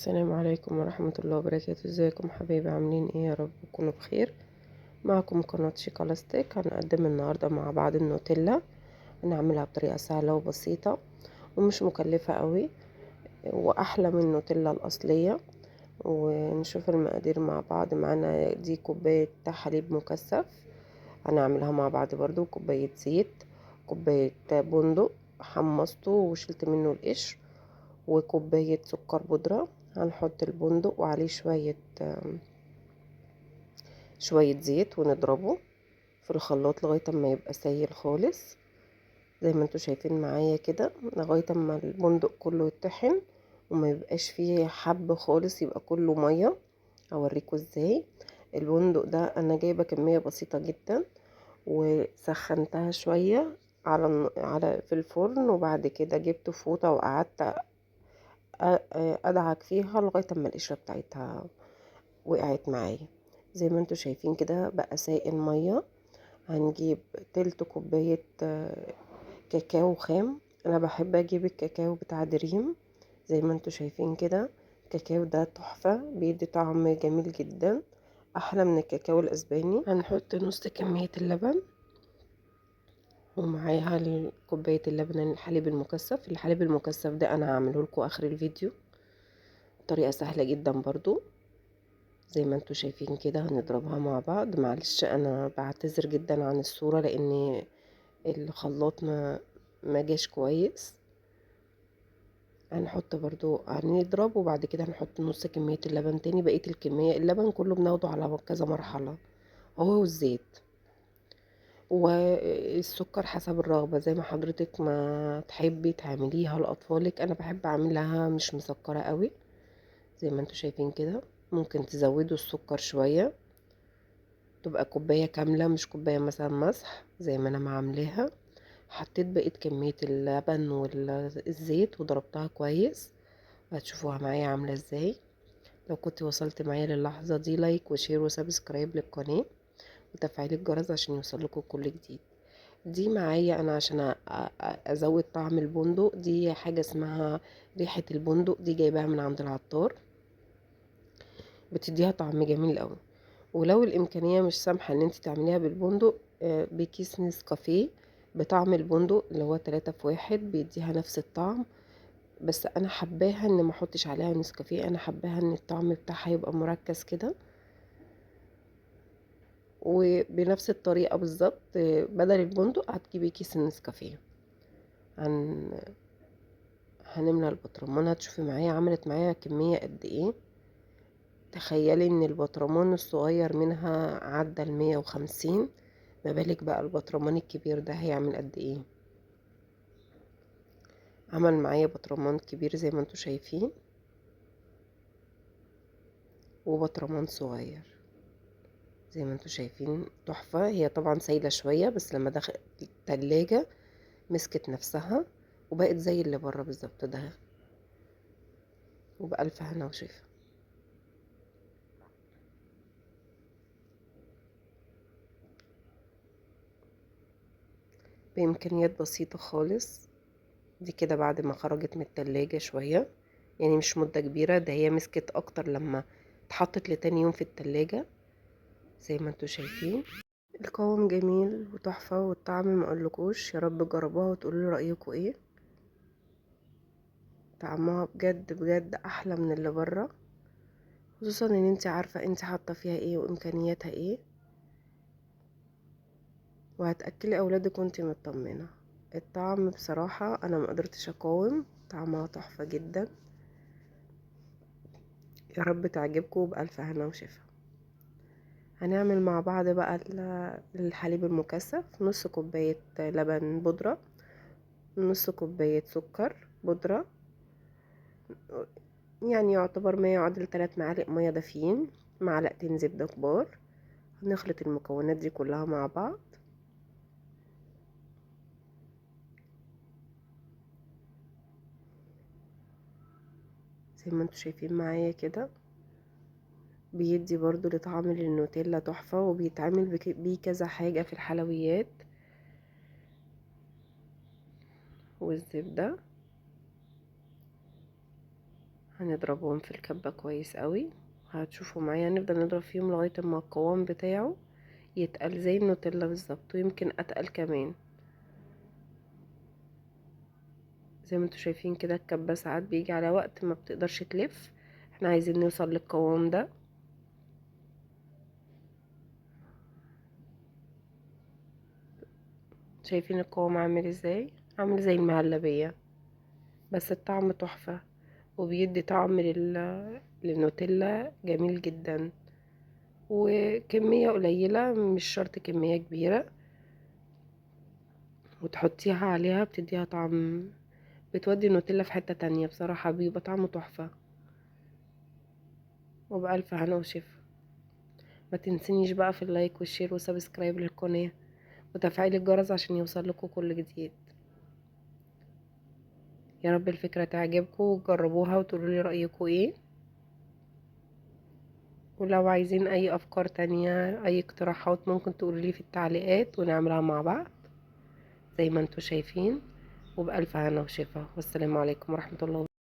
السلام عليكم ورحمة الله وبركاته. ازيكم حبايبي؟ عاملين ايه؟ يا رب تكونوا بخير. معكم قناة شيكولاستيك. هنقدم النهاردة مع بعض النوتيلا. هنعملها بطريقة سهلة وبسيطة ومش مكلفة قوي، واحلى من النوتيلا الاصلية. ونشوف المقادير مع بعض. معانا دي كوباية حليب مكثف هنعملها مع بعض برضو، كوباية زيت، كوباية بندق حمصته وشلت منه القشر، وكوباية سكر بودرة. هنحط البندق وعليه شوية زيت ونضربه في الخلاط لغاية ما يبقى سايل خالص زي ما انتوا شايفين معايا كده، لغاية ما البندق كله يتطحن وما يبقاش فيه حب خالص، يبقى كله مية. اوريكم ازاي. البندق ده انا جايبة كمية بسيطة جدا وسخنتها شوية على في الفرن، وبعد كده جبت فوطة وقعدت ادعك فيها لغايه اما القشره بتاعتها وقعت معايا. زي ما انتوا شايفين كده بقى سائل ميه. هنجيب تلت كوبايه كاكاو خام. انا بحب اجيب الكاكاو بتاع دريم. زي ما انتوا شايفين كده الكاكاو ده تحفه، بيدي طعم جميل جدا، احلى من الكاكاو الاسباني. هنحط نص كميه اللبن، ومعاها كوبايه اللبن الحليب المكثف. الحليب المكثف ده انا هعمله لكم اخر الفيديو، طريقة سهلة جدا برضو. زي ما انتوا شايفين كده هنضربها مع بعض. معلش انا بعتذر جدا عن الصورة لان الخلاط ما جاش كويس. هنحط برضو هنضرب، وبعد كده هنحط نص كمية اللبن تاني. بقية الكمية اللبن كله بناخده على كذا مرحلة، هو والزيت والسكر حسب الرغبة، زي ما حضرتك ما تحبي تعمليها لأطفالك. انا بحب اعملها مش مسكرة قوي. زي ما انتوا شايفين كده ممكن تزودوا السكر شوية، تبقى كوباية كاملة مش كوباية مثلا مسح زي ما انا معاملاها. حطيت بقية كمية اللبن والزيت وضربتها كويس، وهتشوفوها معايا عاملة ازاي. لو كنت وصلت معايا للحظة دي لايك وشير وسبسكرايب للقناة وتفعيل الجرس عشان يوصلكوا كل جديد. دي معايا انا عشان ازود طعم البندق. دي حاجة اسمها ريحة البندق، دي جايباها من عند العطار، بتديها طعم جميل قوي. ولو الامكانيه مش سامحه ان انت تعمليها بالبندق، بكيس نسكافيه بطعم البندق اللي هو 3 في 1 بيديها نفس الطعم. بس انا حباها ان ما احطش عليها نسكافيه، انا حباها ان الطعم بتاعها يبقى مركز كده. وبنفس الطريقه بالظبط، بدل البندق هتجيبي كيس النسكافيه. هن... هنملى البطرمان. هتشوفي معايا عملت معايا كميه قد ايه. تخيلي ان البطرمان الصغير منها عدى 150، ما بالك بقى البطرمان الكبير ده هيعمل قد ايه. عمل معايا بطرمان كبير زي ما انتوا شايفين، وبطرمان صغير زي ما انتوا شايفين. تحفة. هي طبعا سايلة شوية، بس لما دخلت التلاجة مسكت نفسها وبقت زي اللي بره بالظبط ده. وبألف هنا وشفا. بإمكانيات بسيطة خالص. دي كده بعد ما خرجت من التلاجة شوية، يعني مش مدة كبيرة، ده هي مسكت اكتر لما اتحطت لتاني يوم في التلاجة. زي ما انتوا شايفين القوام جميل وتحفة، والطعم مقولكوش. يا رب جربوها وتقولوا رأيكم ايه. طعمها بجد بجد احلى من اللي بره، خصوصا ان انت عارفة انت حاطة فيها ايه وامكانياتها ايه، وهتأكلي اولادك وانت مطمنة. الطعم بصراحة انا ما قدرتش اقاوم، طعمها تحفة جدا. يا رب تعجبكم بألف هنا وشفا. هنعمل مع بعض بقى الحليب المكثف. نص كوباية لبن بودرة، نص كوباية سكر بودرة، يعني يعتبر ما يعادل 3 معالق مية دافيين، معلقتين زبدة كبار. هنخلط المكونات دي كلها مع بعض. زي ما انتوا شايفين معايا كده بيدي برضو لطعم النوتيلا تحفة، وبيتعمل بيه كذا حاجة في الحلويات. والزبدة هنضربهم في الكبة كويس قوي. هتشوفوا معايا هنفضل نضرب فيهم لغاية ما القوام بتاعه يتقل زي النوتيلا بالظبط، ويمكن اتقل كمان. زي ما انتوا شايفين كده الكبة ساعات بيجي على وقت ما بتقدرش تلف. احنا عايزين نوصل للقوام ده. شايفين القوام عامل ازاي؟ عامل زي المهلبية، بس الطعم تحفة، وبيدي طعم للنوتيلا جميل جدا. وكمية قليلة، مش شرط كمية كبيرة، وتحطيها عليها بتديها طعم، بتودي النوتيلا في حتة تانية. بصراحة بيبقى طعمه تحفة. وبألف هنا وشفا. ما تنسينيش بقى في اللايك والشير وسبسكرايب للقناة، وتفعيل الجرس عشان يوصل لكم كل جديد. يا رب الفكرة تعجبكم وتجربوها وتقولوا لي رأيكم ايه. ولو عايزين اي افكار تانية، اي اقتراحات، ممكن تقولوا لي في التعليقات ونعملها مع بعض زي ما انتوا شايفين. وبألف هنا وشفا، والسلام عليكم ورحمة الله وبركاته.